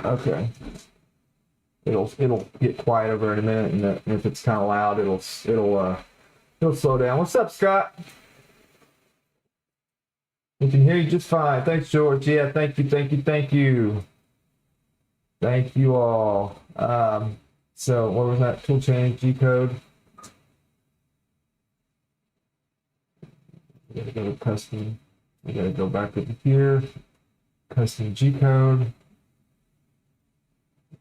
Okay. It'll get quiet over in a minute, and if it's kind of loud, it'll slow down. What's up, Scott? We can hear you just fine. Thanks, George. Yeah, thank you. Thank you all. So what was that? Tool change, G code. We gotta go to custom. We gotta go back over here. Custom G code.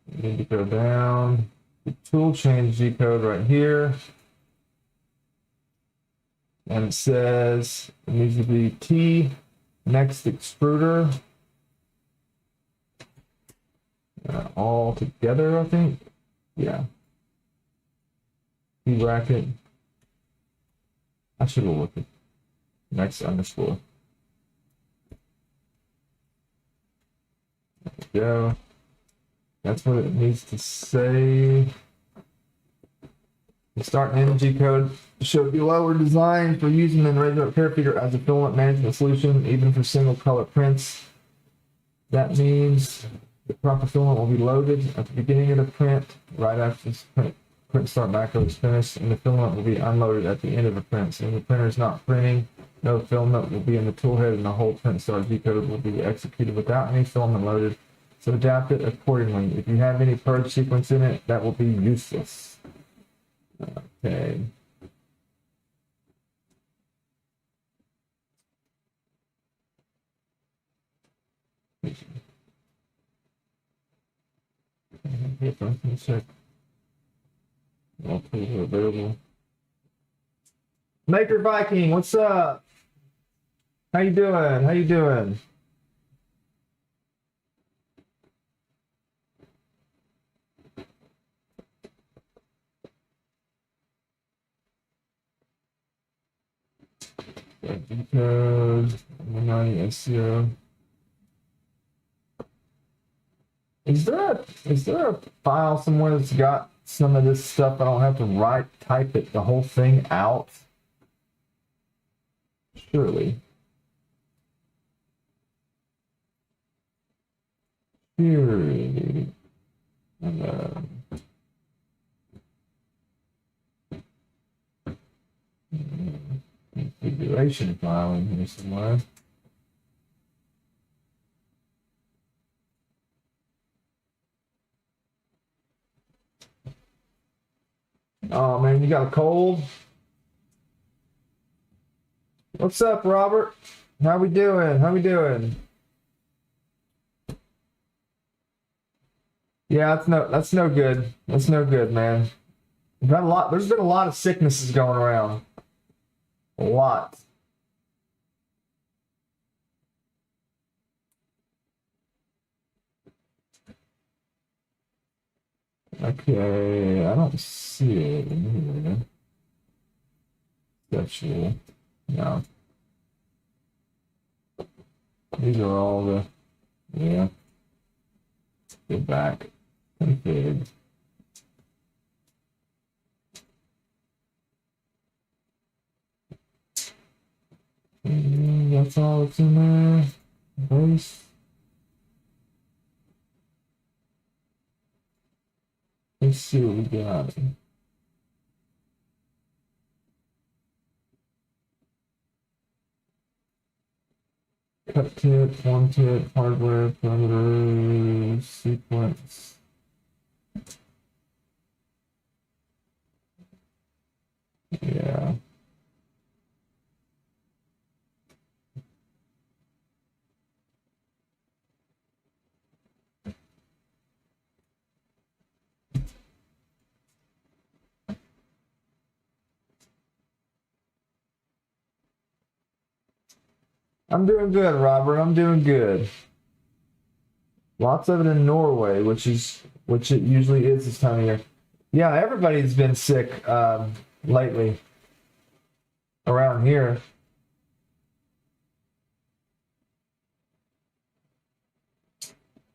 We need to go down. The tool change G code right here. And it says it needs to be T next extruder. All together, I think. Yeah. T bracket. I should have looked at next underscore. There we go. That's what it needs to say. The start and end G code should be lower designed for using an Enraged Parafeeder as a filament management solution, even for single color prints. That means the proper filament will be loaded at the beginning of the print, right after the print start macro is finished, and the filament will be unloaded at the end of the print. So when the printer is not printing, no filament will be in the toolhead, and the whole print start G code will be executed without any filament loaded. So adapt it accordingly. If you have any purge sequence in it, that will be useless. Okay. Check. All tools are available. Maker Viking, what's up? How you doing? Code 190 S0. Is there a file somewhere that's got some of this stuff? I don't have to type it the whole thing out. Surely. Configuration file in here somewhere. Oh man, you got a cold? What's up, Robert? How we doing? Yeah, that's no good. That's no good, man. There's been a lot of sicknesses going around. A lot. Okay, I don't see it in here. Sexual. No. These are all the, yeah. Go back. Config. That's all that's in there. Base. Let's see what we got. Cut tip, form tip, hardware, parameter, sequence. Yeah. I'm doing good, Robert. I'm doing good. Lots of it in Norway, which it usually is this time of year. Yeah, everybody's been sick lately around here.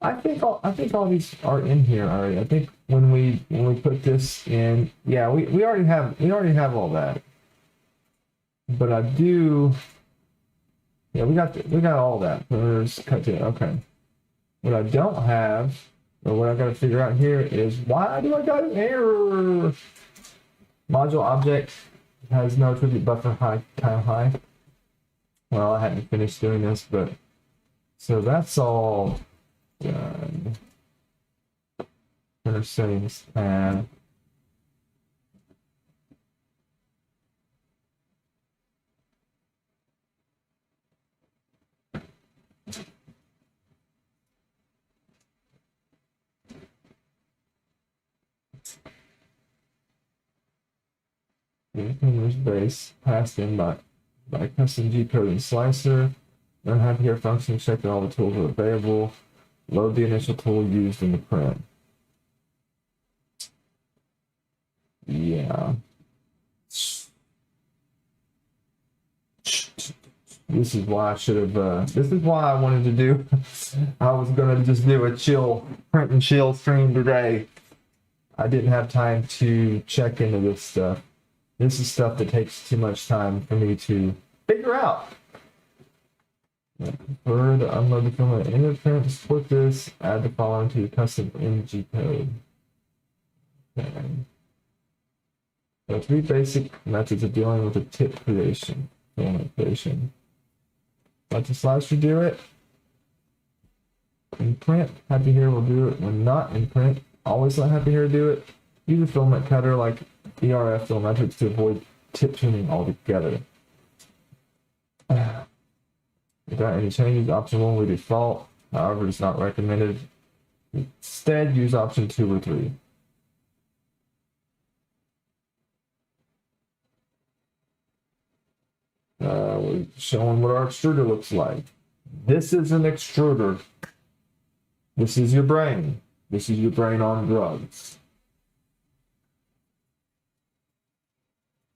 I think all these are in here already. I think when we put this in, yeah, we already have all that. But I do. Yeah, we got all that. There's cut to, okay. What I don't have But what I got to figure out here is why do I got an error? Module object has no attribute buffer high, time high. Well, I hadn't finished doing this, but so that's all done. Printer settings and the base passed in by custom G code and slicer. Learn how to hear functions, check that all the tools are available. Load the initial tool used in the print. Yeah. This is why I should have, this is why I wanted to do, I was going to just do a chill, print and chill stream today. I didn't have time to check into this stuff. This is stuff that takes too much time for me to figure out. For the unload the film in the print, support this, add the following to your custom MG code. Okay. So 3 basic methods of dealing with the tip creation, filament creation. Let the slicer do it. In print, Happy Hair will do it. When not in print, always let Happy Hair do it. Use a filament cutter like ERF Filmetrics to avoid tip tuning altogether. Without any changes, option 1 will default. However, it's not recommended. Instead, use option 2 or 3. We're showing what our extruder looks like. This is an extruder. This is your brain. This is your brain on drugs.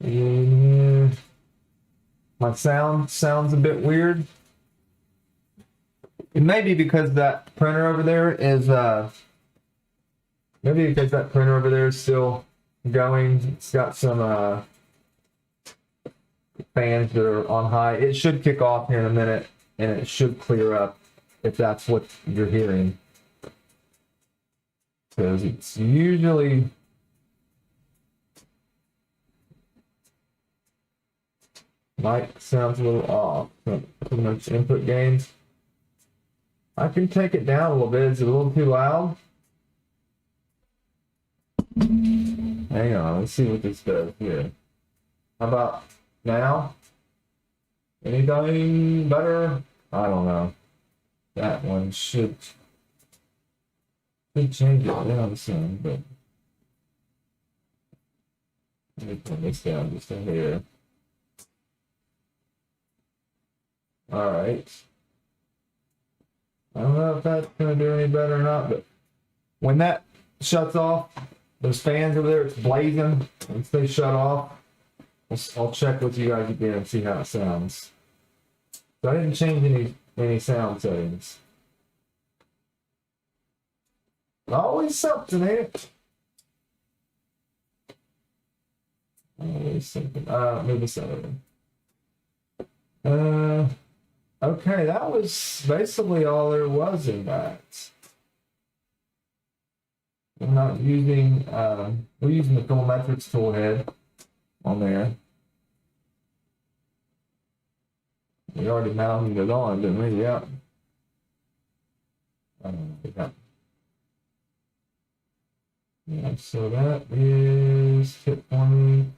And my sounds a bit weird. It may be because that printer over there is still going. It's got some fans that are on high. It should kick off here in a minute and it should clear up if that's what you're hearing. Because it's usually mic sounds a little off. Too much input gains. I can take it down a little bit. Is it a little too loud? Hang on, let's see what this does here. How about now? Anything better? I don't know. That one should change it down some, but let me put this down just in here. All right. I don't know if that's going to do any better or not, but when that shuts off, those fans over there, it's blazing. Once they shut off, I'll check with you guys again and see how it sounds. So I didn't change any sound settings. Always something, ain't it? Always something. Move this over. Okay, that was basically all there was in that. We're not using, we're using the Filmetrics tool head on there. We already mounted it on, didn't we? Yeah. Yeah, so that is tip forming.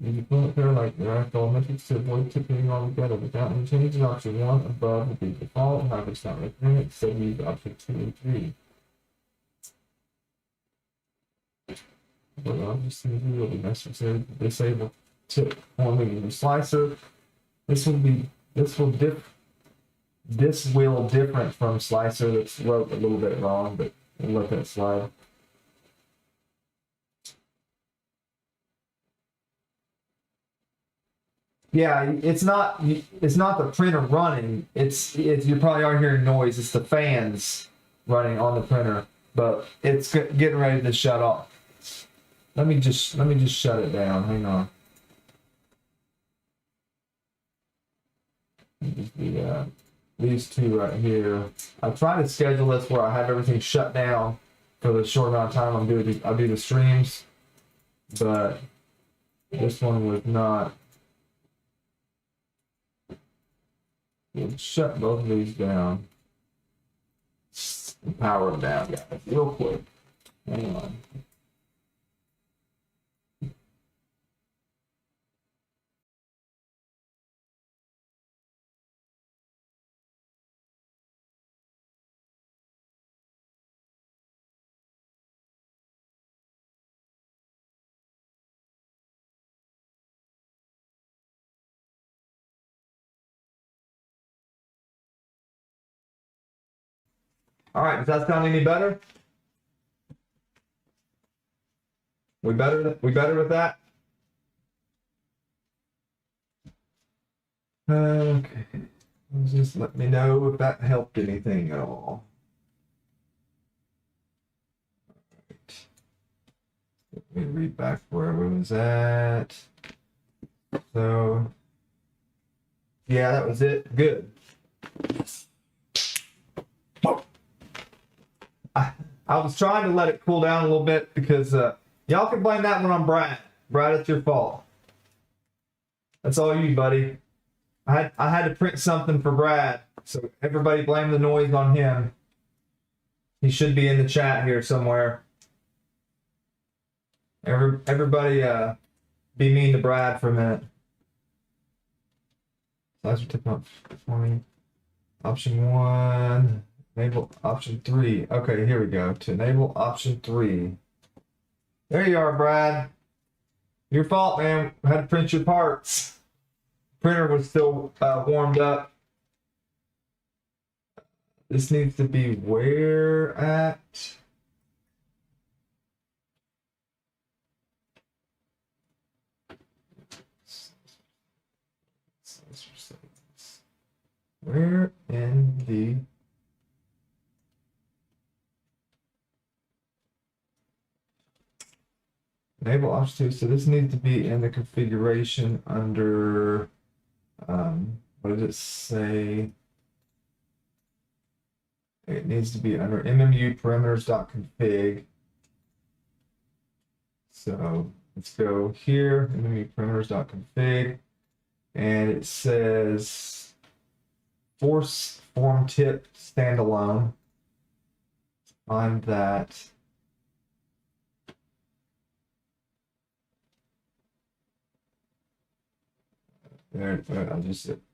Use a filament pair like the Filmetrics to avoid tipping altogether without any changes. Option 1 above will be default. However, it's not recommended, so use option 2 and 3. But obviously, it will be necessary to disable tip forming in the slicer. This will different from slicer. That's wrote a little bit wrong, but we'll let that slide. Yeah, it's not the printer running. It's you probably are hearing noise. It's the fans running on the printer, but it's getting ready to shut off. Let me just shut it down. Hang on. These two right here. I try to schedule this where I have everything shut down for the short amount of time I'll do the streams, but this one was not. We'll shut both of these down. Power them down, guys, real quick. Hang on. All right, does that sound any better? We better with that? Okay. Just let me know if that helped anything at all. Right. Let me read back where we was at. So yeah, that was it. Good. I was trying to let it cool down a little bit because y'all can blame that one on Brad. Brad, it's your fault. That's all you, buddy. I had to print something for Brad, so everybody blame the noise on him. He should be in the chat here somewhere. Everybody be mean to Brad for a minute. Slicer tip up for me. Option 1. Enable option 3. Okay, here we go. To enable option 3. There you are, Brad. Your fault, man. I had to print your parts. Printer was still warmed up. This needs to be where at? Where in the enable option 2? So this needs to be in the configuration under what did it say? It needs to be under MMU parameters.config. So let's go here, MMU parameters.config, and it says force form tip standalone. Find that. There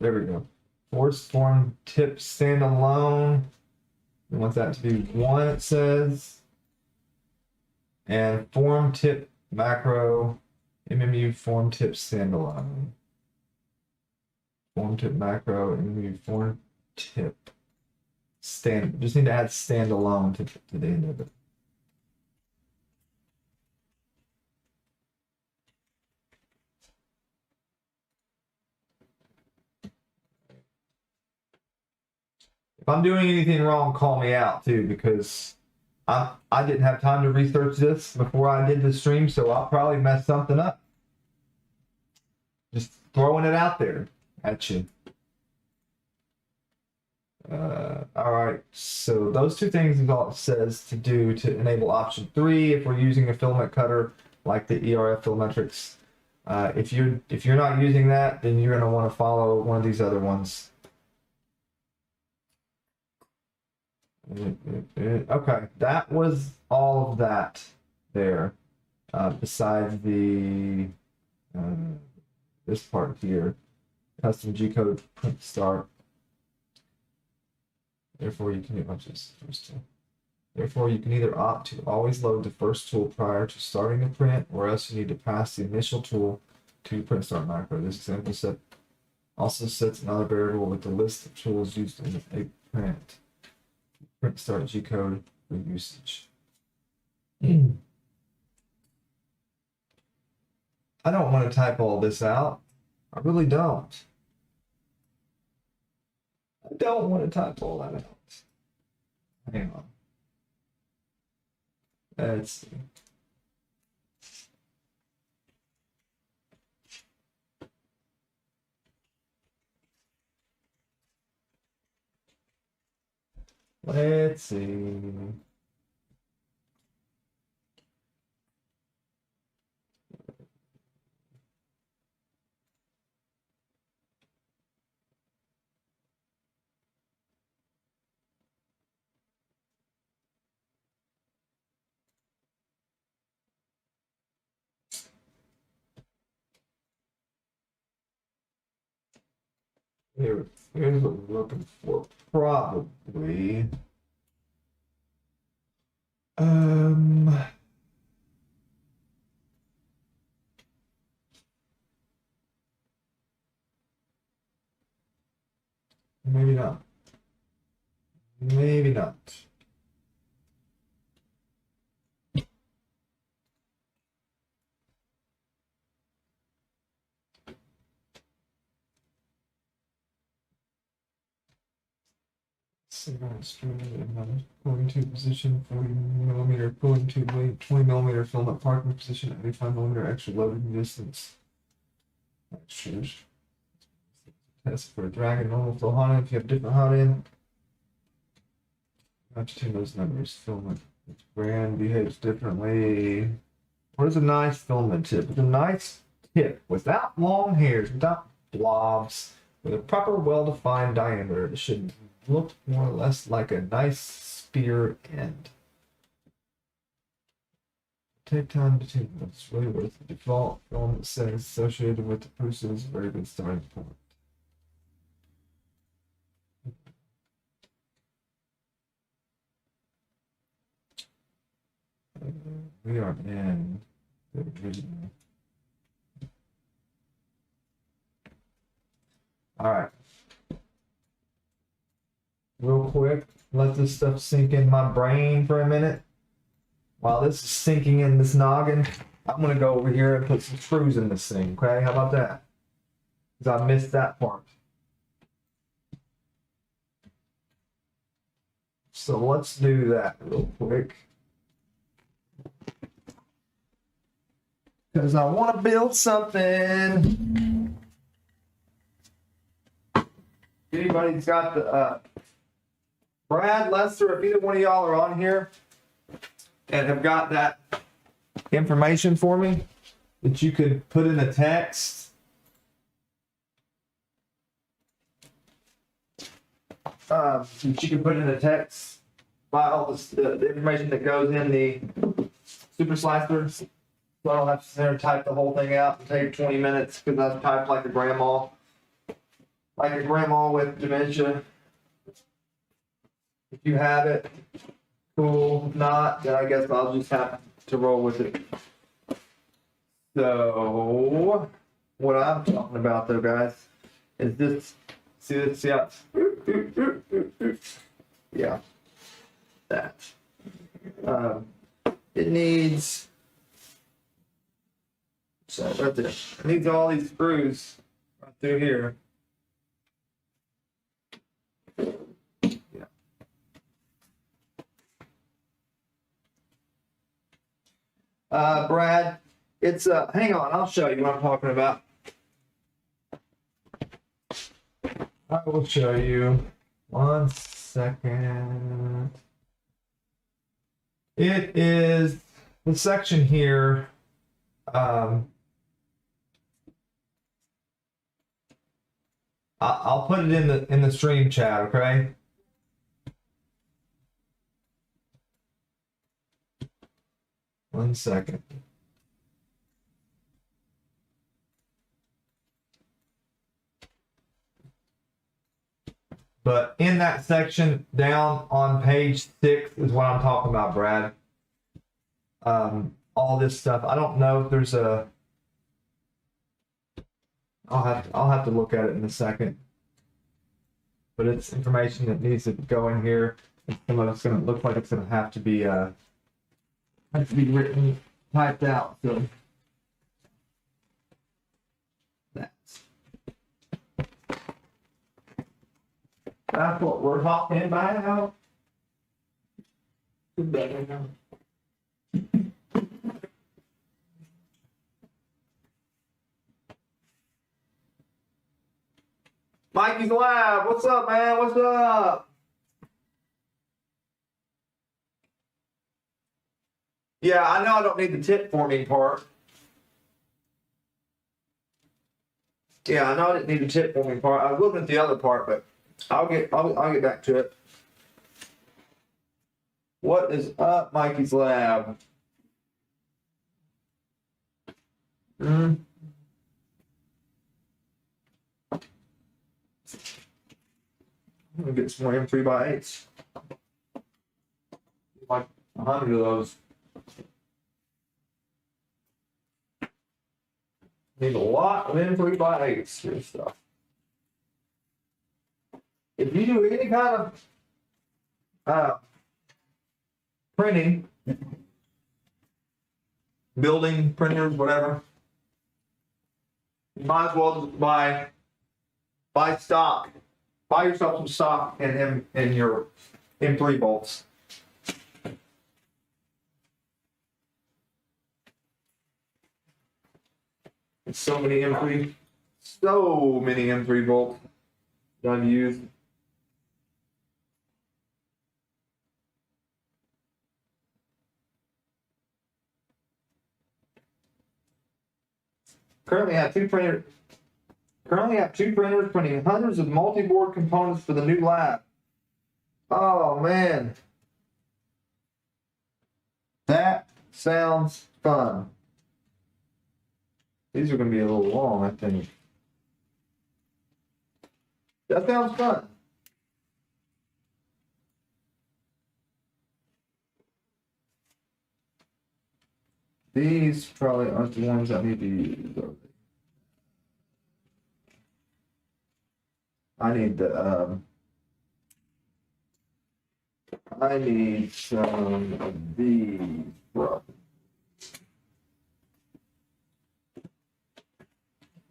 we go. Force form tip standalone. We want that to be 1, it says. And form tip macro, MMU form tip standalone. Form tip macro, MMU form tip stand. Just need to add standalone to the end of it. If I'm doing anything wrong, call me out too, because I didn't have time to research this before I did the stream, so I'll probably mess something up. Just throwing it out there at you. All right, so those two things is all it says to do to enable option 3 if we're using a filament cutter like the ERF Filametrics. If you're not using that, then you're going to want to follow one of these other ones. Okay, that was all of that there. Besides the this part here, custom G-code print start. Therefore, you can watch this first tool. Therefore, you can either opt to always load the first tool prior to starting the print, or else you need to pass the initial tool to print start macro. This example set also sets another variable with the list of tools used in a print. Print start G-code for usage. I don't want to type all this out. I really don't. I don't want to type all that out. Hang on. Let's see. Let's see. Here's what we're looking for. Probably. Maybe not. Maybe not. Pulling tube position, 40 millimeter pulling tube weight, 20 millimeter filament parking position, 85 millimeter extra loading distance. Extras. Test for drag and normal flow hot end. If you have different hot end, not to those numbers. Filament. Each brand behaves differently. What is a nice filament tip? It's a nice tip without long hairs, without blobs, with a proper, well-defined diameter. It should look more or less like a nice spear end. Take time to take what's really worth the default filament settings associated with the person is a very good starting point. We are in the original. All right. Real quick, let this stuff sink in my brain for a minute. While this is sinking in this noggin, I'm going to go over here and put some screws in this thing, okay? How about that? Because I missed that part. So let's do that real quick. Because I want to build something. Anybody's got the Brad, Lester, if either one of y'all are on here and have got that information for me that you could put in a text. That you can put in a text file, the information that goes in the super slicer. So I don't have to sit there and type the whole thing out and take 20 minutes because I've typed like a grandma. Like a grandma with dementia. If you have it, cool. If not, then I guess I'll just have to roll with it. So, what I'm talking about though, guys, is this. See this? Yeah. Yeah. That. It needs. So, right there. It needs all these screws right through here. Brad, it's hang on, I'll show you what I'm talking about. I will show you. 1 second. It is the section here. I'll put it in the stream chat, okay? One second. But in that section down on page 6 is what I'm talking about, Brad. All this stuff. I don't know if there's a. I'll have to look at it in a second. But it's information that needs to go in here. Some of it's going to look like it's going to have to be written, typed out. So that's what we're talking about. Mikey's Lab, what's up, man? What's up? Yeah, I know I don't need the tip forming part. Yeah, I know I didn't need the tip forming part. I was looking at the other part, but I'll get back to it. What is up, Mikey's Lab? I'm gonna get some more M3x8s. Like 100 of those. Need a lot of M3x8s for this stuff. If you do any kind of printing, building printers, whatever, you might as well just buy stock. Buy yourself some stock in your M3 bolts. It's so many M3 bolts that I've used. Currently have two printers printing hundreds of multi-board components for the new lab. Oh man. That sounds fun. These are going to be a little long, I think. That sounds fun. These probably aren't the ones I need to use. I need some of these.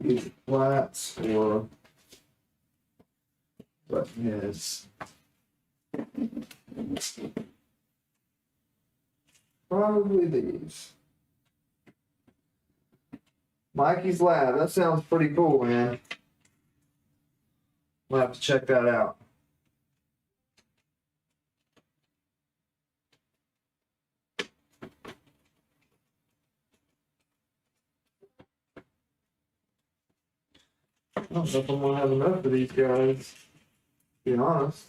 These flats or what is probably these. Mikey's Lab. That sounds pretty cool, man. We'll have to check that out. I don't know if I'm gonna have enough of these guys, to be honest.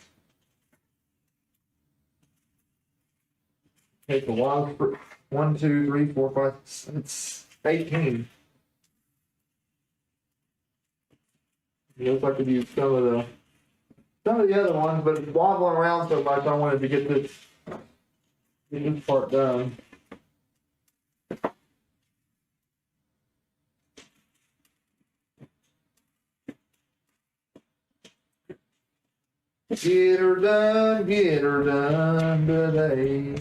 Take a while for 1, 2, 3, 4, 5, it's 18. It looks like I could use some of the other ones, but it's wobbling around so much I wanted to get this part done. Get her done today.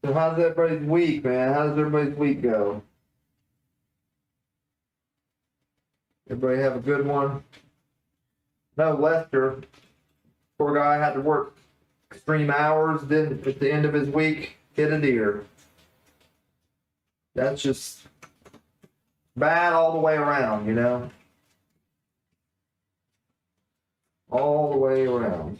So how's everybody's week, man? How does everybody's week go? Everybody have a good one? No, Lester, poor guy, had to work extreme hours, then at the end of his week, hit a deer. That's just bad all the way around, you know? All the way around.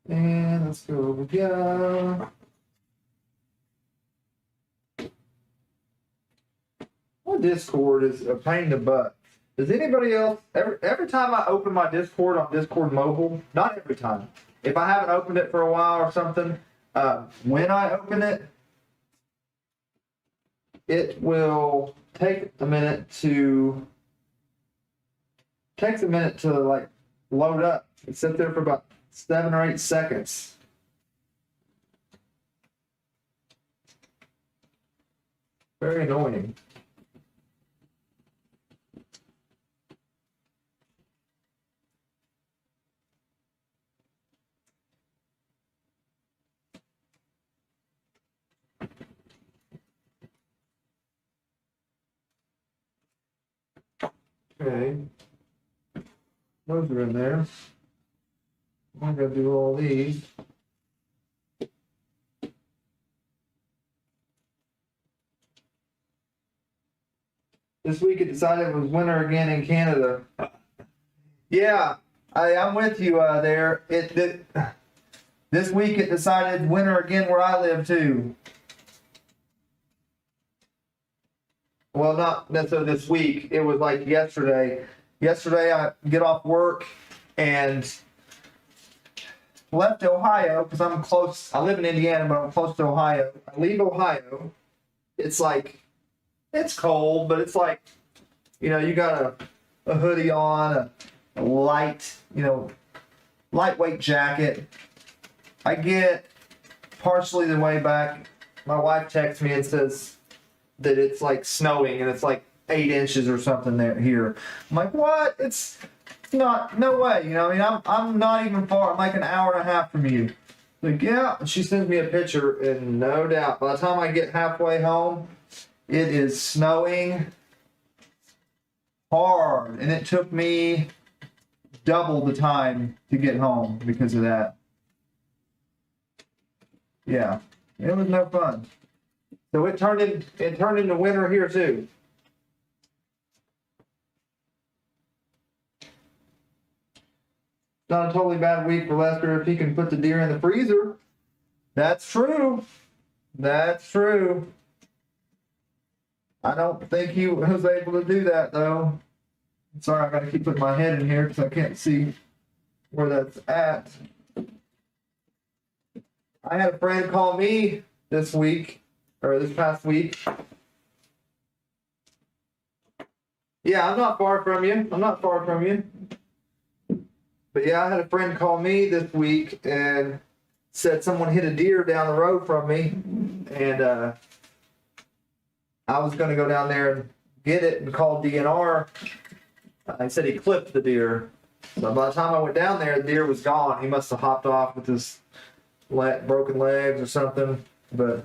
And let's go over here. My Discord is a pain in the butt. Does anybody else, every time I open my Discord on Discord Mobile, not every time, if I haven't opened it for a while or something, when I open it, it will take a minute to like load up. It sits there for about 7 or 8 seconds. Very annoying. Okay. Those are in there. I'm gonna do all these. This week it decided it was winter again in Canada. Yeah, I'm with you there. This week it decided winter again where I live too. well, not necessarily this week. It was like yesterday. Yesterday, I get off work and left Ohio because I'm close. I live in Indiana, but I'm close to Ohio. I leave Ohio. It's like, it's cold, but it's like, you got a hoodie on, a light, lightweight jacket. I get partially the way back. My wife texts me and says that it's like snowing and it's like 8 inches or something here. I'm like, what? It's not, no way. I'm not even far. I'm like an hour and a half from you. Like, yeah. And she sends me a picture, and no doubt, by the time I get halfway home, it is snowing hard. And it took me double the time to get home because of that. Yeah, it was no fun. So it turned into winter here too. Not a totally bad week for Lester if he can put the deer in the freezer. That's true. That's true. I don't think he was able to do that though. Sorry, I gotta keep putting my head in here because I can't see where that's at. I had a friend call me this past week. Yeah, I'm not far from you. But yeah, I had a friend call me this week and said someone hit a deer down the road from me. And I was going to go down there and get it and call DNR. He said he clipped the deer. So by the time I went down there, the deer was gone. He must have hopped off with his broken legs or something. But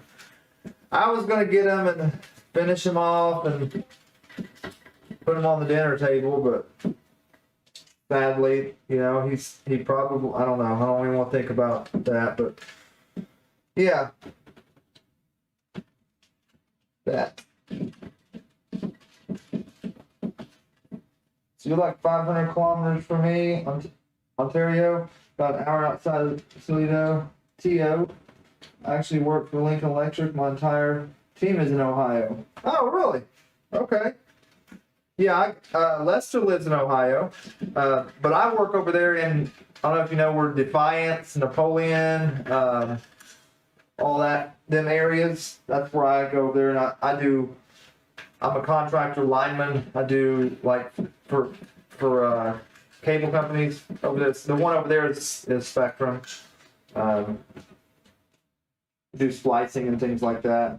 I was going to get him and finish him off and put him on the dinner table, but sadly, he probably, I don't know, I don't even want to think about that, but yeah, that. So you're like 500 kilometers from me, Ontario, about an hour outside of Toledo, TO. I actually work for Lincoln Electric. My entire team is in Ohio. Oh, really? Okay. Yeah, Lester lives in Ohio, but I work over there in, I don't know if you know where Defiance, Napoleon, all them areas. That's where I go over there, and I'm a contractor lineman. I do like for cable companies over there. The one over there is Spectrum. Do splicing and things like that.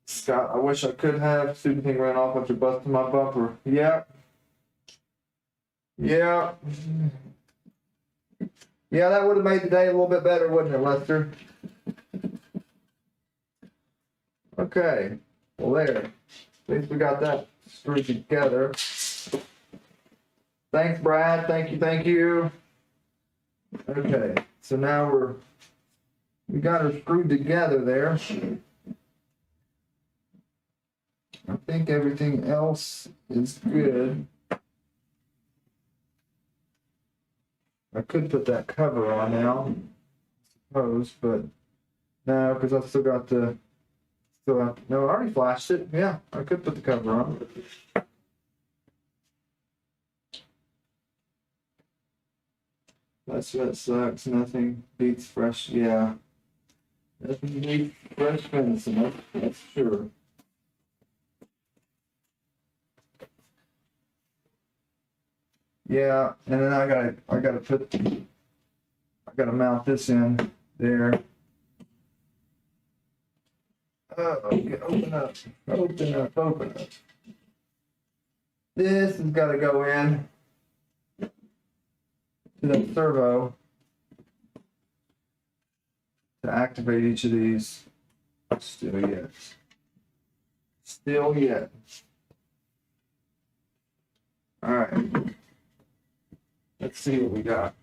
Scott, I wish I could have. Stupid thing ran off after busting my bumper. Yeah. Yeah. Yeah, that would have made the day a little bit better, wouldn't it, Lester? Okay. Well, there. At least we got that screwed together. Thanks, Brad. Thank you. Okay. So now we got her screwed together there. I think everything else is good. I could put that cover on now, I suppose, but no, because I've still got no, I already flashed it. Yeah, I could put the cover on. That sucks. Nothing beats fresh. Yeah, nothing beats fresh venison. That's sure. Yeah, and then I gotta mount this in there. Okay, open up. This has got to go in to the servo to activate each of these. Still yet. All right. Let's see what we got.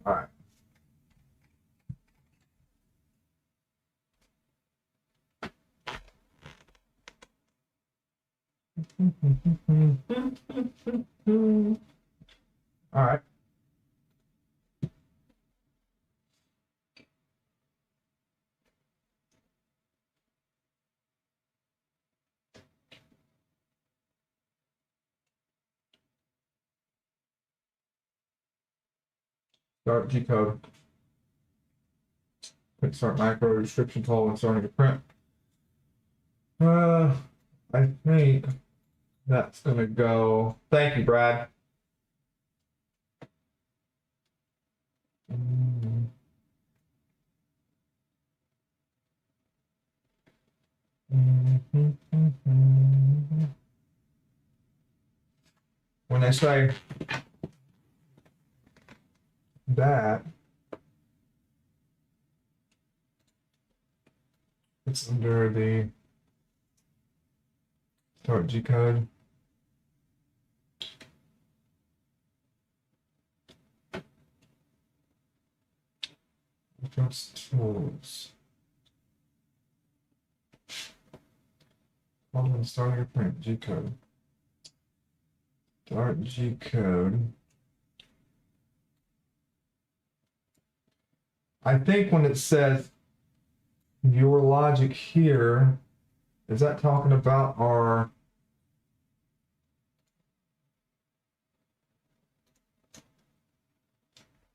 All right. All right. Start G code. Quick start macro restriction tool when starting a print. I think that's gonna go. Thank you, Brad. When I say that, it's under the start G code. Adjust tools. When starting a print, G code. Start G code. I think when it says your logic here, is that talking about our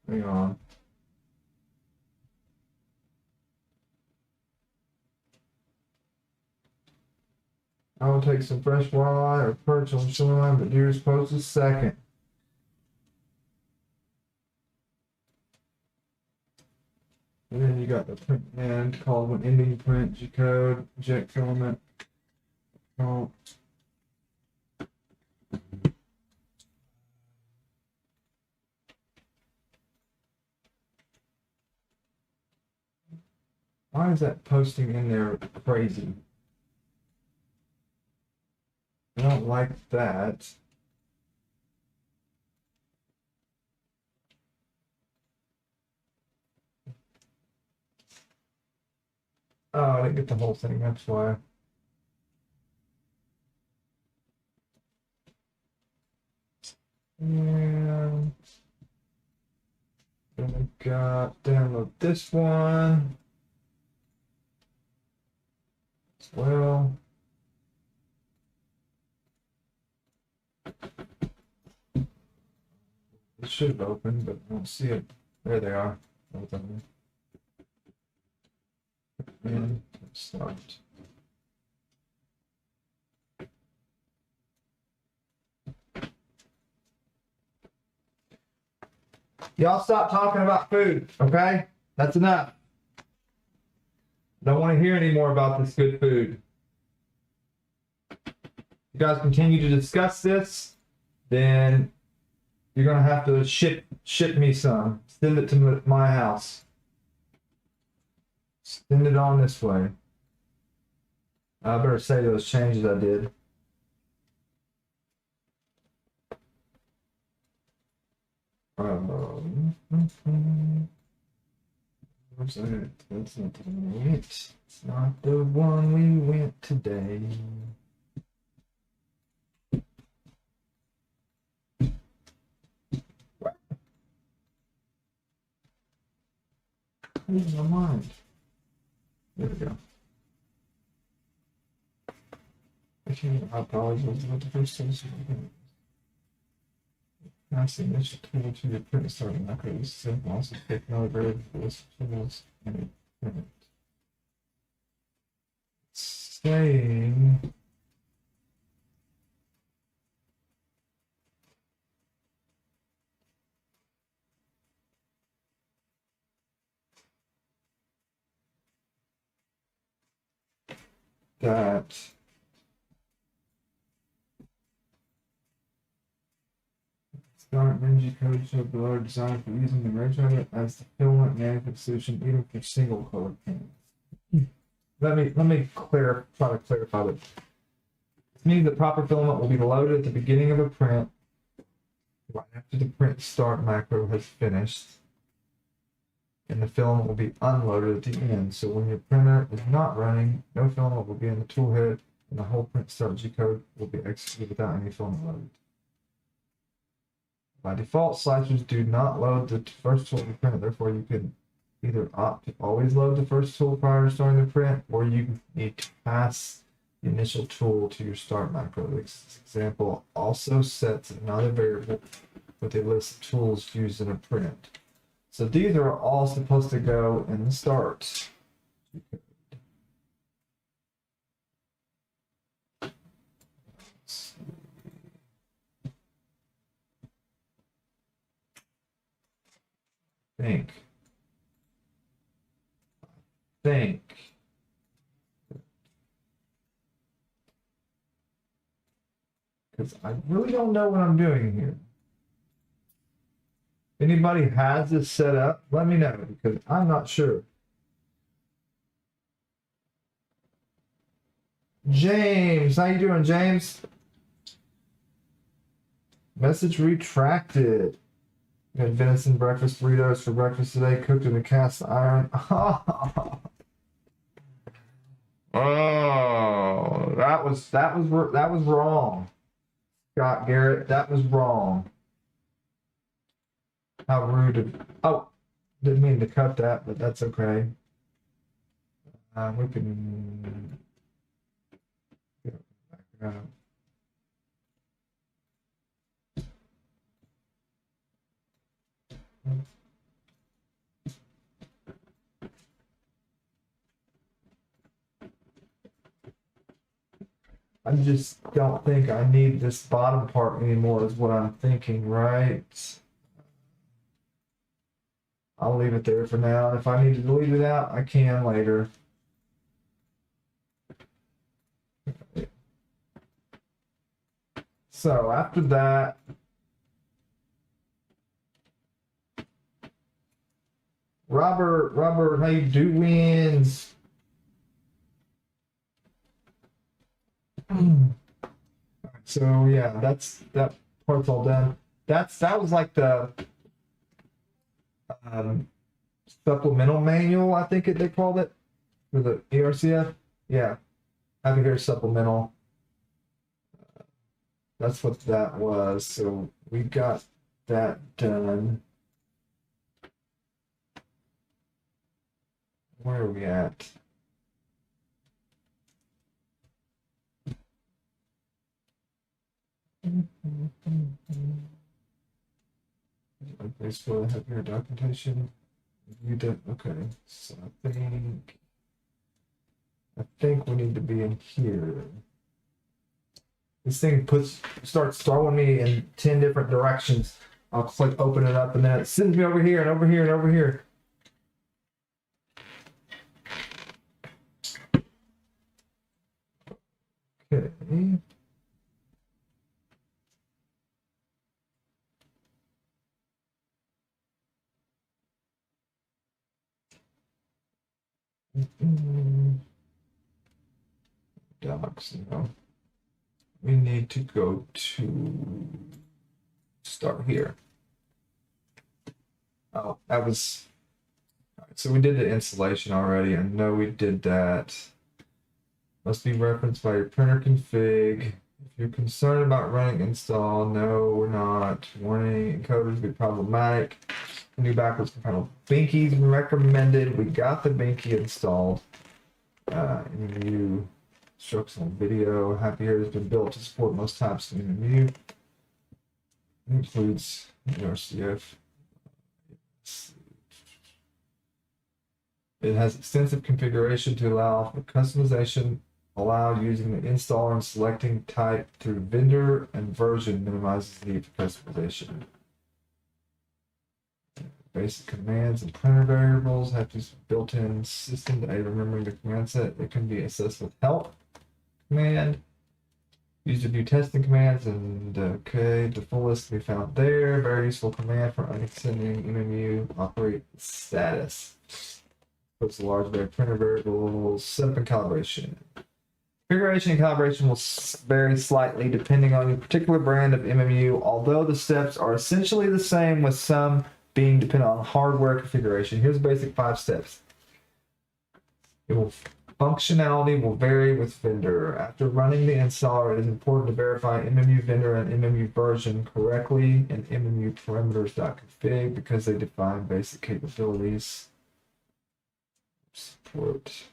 hang on. I will take some fresh walleye or perch on shoreline, but deer is posted second. And then you got the print end called when ending print, G code, eject filament. Oh. Why is that posting in there crazy? I don't like that. Oh, I didn't get the whole thing, that's why. And then I got download this one as well. It should have opened, but I don't see it. There they are. And let's start. Y'all stop talking about food, okay? That's enough. Don't want to hear any more about this good food. You guys continue to discuss this, then you're gonna have to ship me some. Send it to my house. Send it on this way. I better say those changes I did. Where's that? That's not the one we went. It's not the one we went today. Losing my mind. There we go. I apologize about the first sentence. That's the initial tool to your print starting macro. This simple. Also take another variable for this tools and print. Saying that start NG code show below design for using the merge of it as the filament management solution even for single color paints. Let me try to clarify that. This means the proper filament will be loaded at the beginning of a print right after the print start macro has finished. And the filament will be unloaded at the end. So when your printer is not running, no filament will be in the toolhead and the whole print start G code will be executed without any filament load. By default, slicers do not load the first tool to print, therefore you can either opt to always load the first tool prior to starting the print, or you need to pass the initial tool to your start macro. This example also sets another variable with a list of tools used in a print. So these are all supposed to go in the start. Think. Because I really don't know what I'm doing here. If anybody has this set up, let me know, because I'm not sure. James, how you doing, James? Message retracted. We had venison breakfast burritos for breakfast today, cooked in a cast iron. Oh, that was wrong. Scott Garrett, that was wrong. How rude. Oh, didn't mean to cut that, but that's okay. We can get back up. I just don't think I need this bottom part anymore is what I'm thinking, right? I'll leave it there for now. If I need to delete it out, I can later. So after that, Robert, how you doings? So yeah, that part's all done. That was like the supplemental manual, I think they called it, for the ERCF. Yeah, I think there's supplemental. That's what that was. So we got that done. Where are we at? Okay, so I have your documentation. You did okay. So I think we need to be in here. This thing starts throwing me in 10 different directions. I'll click open it up and then it sends me over here and over here and over here. Okay. Docs, we need to go to start here. Oh, that was all right, so we did the installation already. I know we did that. Must be referenced by your printer config. If you're concerned about running install, no, we're not. Warning, encoders be problematic. New backwards compatible binkies recommended. We got the binky installed. New instructional video. Happy here has been built to support most types of MMU. It includes RCF. It has extensive configuration to allow for customization, allow using the installer and selecting type through vendor and version minimizes the need for customization. Basic commands and printer variables have to be built-in system to aid remembering the command set. It can be accessed with help command. Use to view testing commands and okay, the full list can be found there. Very useful command for extending MMU operate status. Puts a large array of printer variables, setup and calibration. Configuration and calibration will vary slightly depending on your particular brand of MMU, although the steps are essentially the same, with some being dependent on hardware configuration. Here's the basic 5 steps. It will Functionality will vary with vendor. After running the installer, it is important to verify MMU vendor and MMU version correctly and MMU parameters.config because they define basic capabilities. Support.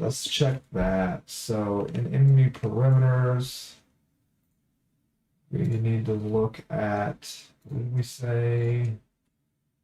Let's check that. So in MMU parameters, we need to look at, what did we say?